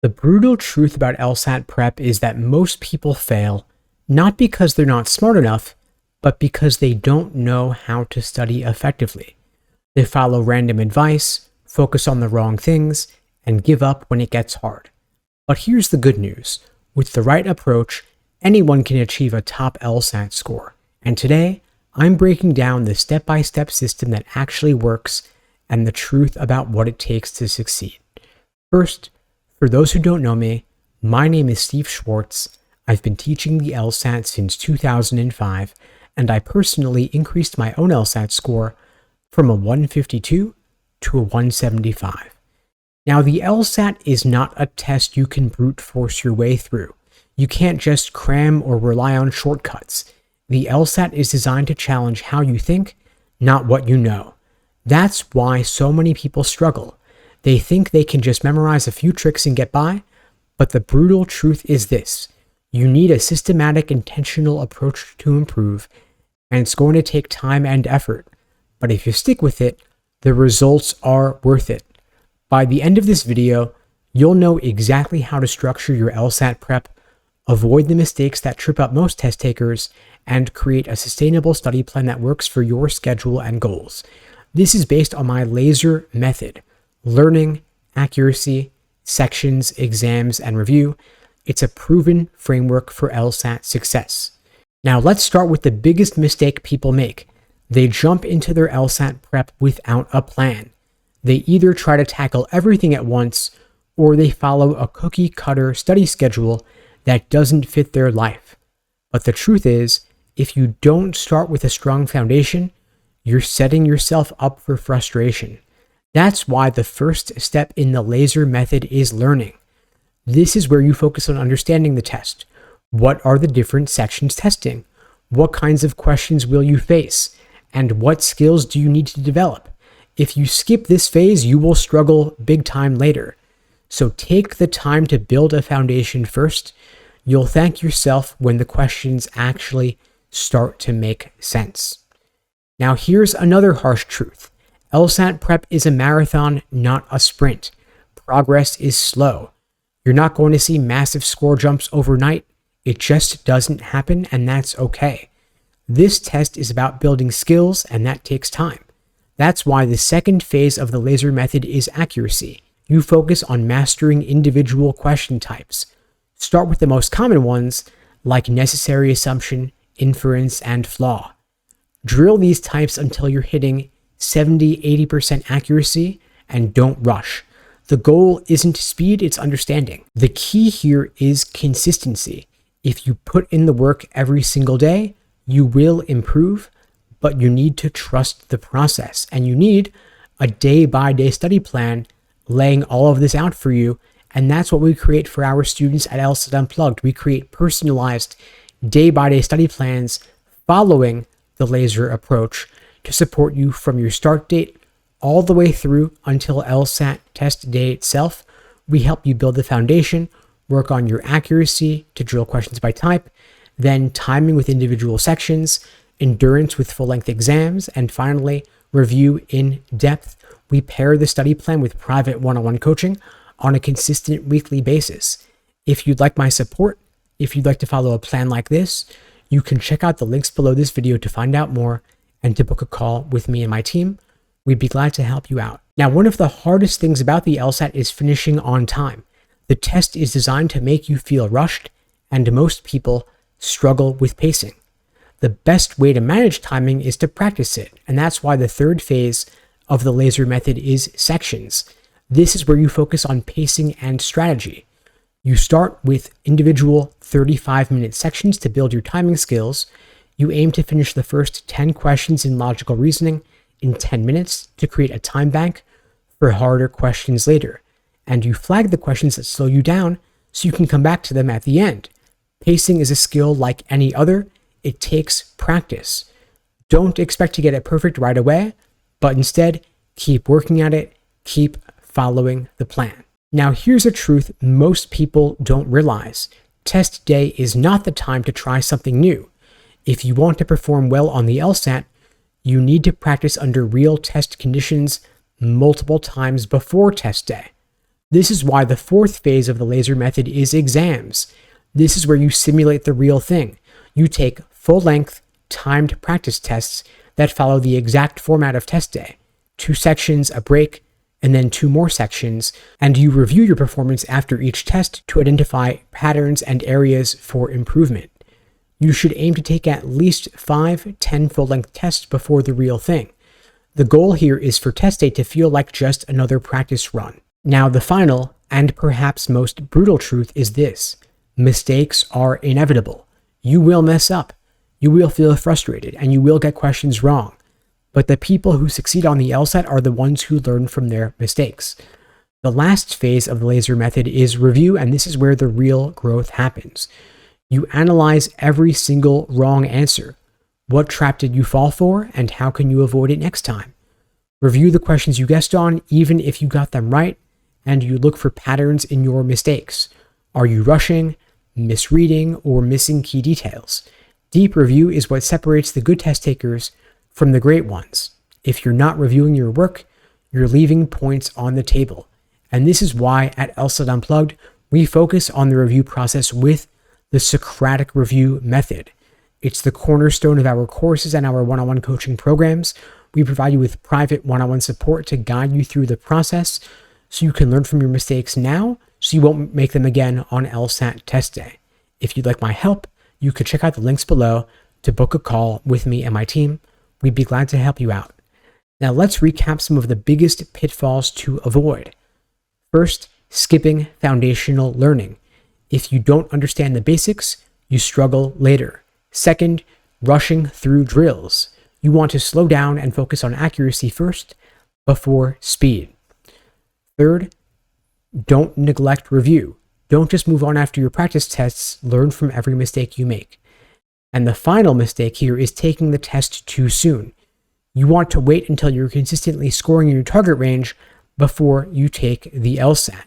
The brutal truth about LSAT prep is that most people fail, not because they're not smart enough, but because they don't know how to study effectively. They follow random advice, focus on the wrong things, and give up when it gets hard. But here's the good news. With the right approach, anyone can achieve a top LSAT score. And today, I'm breaking down the step-by-step system that actually works and the truth about what it takes to succeed. First, for those who don't know me, my name is Steve Schwartz. I've been teaching the LSAT since 2005, and I personally increased my own LSAT score from a 152 to a 175. Now, the LSAT is not a test you can brute force your way through. You can't just cram or rely on shortcuts. The LSAT is designed to challenge how you think, not what you know. That's why so many people struggle. They think they can just memorize a few tricks and get by, but the brutal truth is this. You need a systematic, intentional approach to improve, and it's going to take time and effort. But if you stick with it, the results are worth it. By the end of this video, you'll know exactly how to structure your LSAT prep, avoid the mistakes that trip up most test takers, and create a sustainable study plan that works for your schedule and goals. This is based on my LASER method: learning, accuracy, sections, exams, and review. It's a proven framework for LSAT success. Now let's start with the biggest mistake people make. They jump into their LSAT prep without a plan. They either try to tackle everything at once, or they follow a cookie-cutter study schedule that doesn't fit their life. But the truth is, if you don't start with a strong foundation, you're setting yourself up for frustration. That's why the first step in the LASER method is learning. This is where you focus on understanding the test. What are the different sections testing? What kinds of questions will you face? And what skills do you need to develop? If you skip this phase, you will struggle big time later. So take the time to build a foundation first. You'll thank yourself when the questions actually start to make sense. Now here's another harsh truth. LSAT prep is a marathon, not a sprint. Progress is slow. You're not going to see massive score jumps overnight. It just doesn't happen, and that's okay. This test is about building skills, and that takes time. That's why the second phase of the LASER method is accuracy. You focus on mastering individual question types. Start with the most common ones, like necessary assumption, inference, and flaw. Drill these types until you're hitting 70-80% accuracy, and don't rush. The goal isn't speed, it's understanding. The key here is consistency. If you put in the work every single day, you will improve, but you need to trust the process, and you need a day-by-day study plan laying all of this out for you, and that's what we create for our students at LSAT Unplugged. We create personalized day-by-day study plans following the LASER approach to support you from your start date all the way through until LSAT test day itself. We help you build the foundation, work on your accuracy to drill questions by type, then timing with individual sections, endurance with full-length exams, and finally, review in depth. We pair the study plan with private one-on-one coaching on a consistent weekly basis. If you'd like my support, if you'd like to follow a plan like this, you can check out the links below this video to find out more and to book a call with me and my team. We'd be glad to help you out. Now, one of the hardest things about the LSAT is finishing on time. The test is designed to make you feel rushed, and most people struggle with pacing. The best way to manage timing is to practice it, and that's why the third phase of the LASER method is sections. This is where you focus on pacing and strategy. You start with individual 35-minute sections to build your timing skills. You aim to finish the first 10 questions in logical reasoning in 10 minutes to create a time bank for harder questions later. And you flag the questions that slow you down so you can come back to them at the end. Pacing is a skill like any other. It takes practice. Don't expect to get it perfect right away, but instead, keep working at it, keep following the plan. Now, here's a truth most people don't realize. Test day is not the time to try something new. If you want to perform well on the LSAT, you need to practice under real test conditions multiple times before test day. This is why the fourth phase of the laser method is exams. This is where you simulate the real thing. You take full-length, timed practice tests that follow the exact format of test day. 2 sections, a break, and then 2 more sections, and you review your performance after each test to identify patterns and areas for improvement. You should aim to take at least 5-10 full-length tests before the real thing. The goal here is for test day to feel like just another practice run. Now, the final, and perhaps most brutal truth is this: mistakes are inevitable. You will mess up, you will feel frustrated, and you will get questions wrong. But the people who succeed on the LSAT are the ones who learn from their mistakes. The last phase of the laser method is review, and this is where the real growth happens. You analyze every single wrong answer. What trap did you fall for, and how can you avoid it next time? Review the questions you guessed on, even if you got them right, and you look for patterns in your mistakes. Are you rushing, misreading, or missing key details? Deep review is what separates the good test takers from the great ones. If you're not reviewing your work, you're leaving points on the table. And this is why at LSAT Unplugged, we focus on the review process with the Socratic review method. It's the cornerstone of our courses and our one-on-one coaching programs. We provide you with private one-on-one support to guide you through the process so you can learn from your mistakes now so you won't make them again on LSAT test day. If you'd like my help, you can check out the links below to book a call with me and my team. We'd be glad to help you out. Now let's recap some of the biggest pitfalls to avoid. First, skipping foundational learning. If you don't understand the basics, you struggle later. Second, rushing through drills. You want to slow down and focus on accuracy first before speed. Third, don't neglect review. Don't just move on after your practice tests. Learn from every mistake you make. And the final mistake here is taking the test too soon. You want to wait until you're consistently scoring in your target range before you take the LSAT.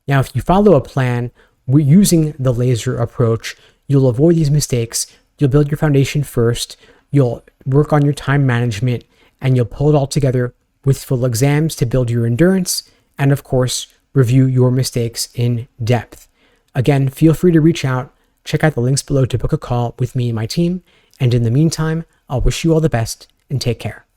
Now, if you follow a plan using the laser approach, you'll avoid these mistakes. You'll build your foundation first. You'll work on your time management, and you'll pull it all together with full exams to build your endurance and, of course, review your mistakes in depth. Again, feel free to reach out. Check out the links below to book a call with me and my team. And in the meantime, I'll wish you all the best and take care.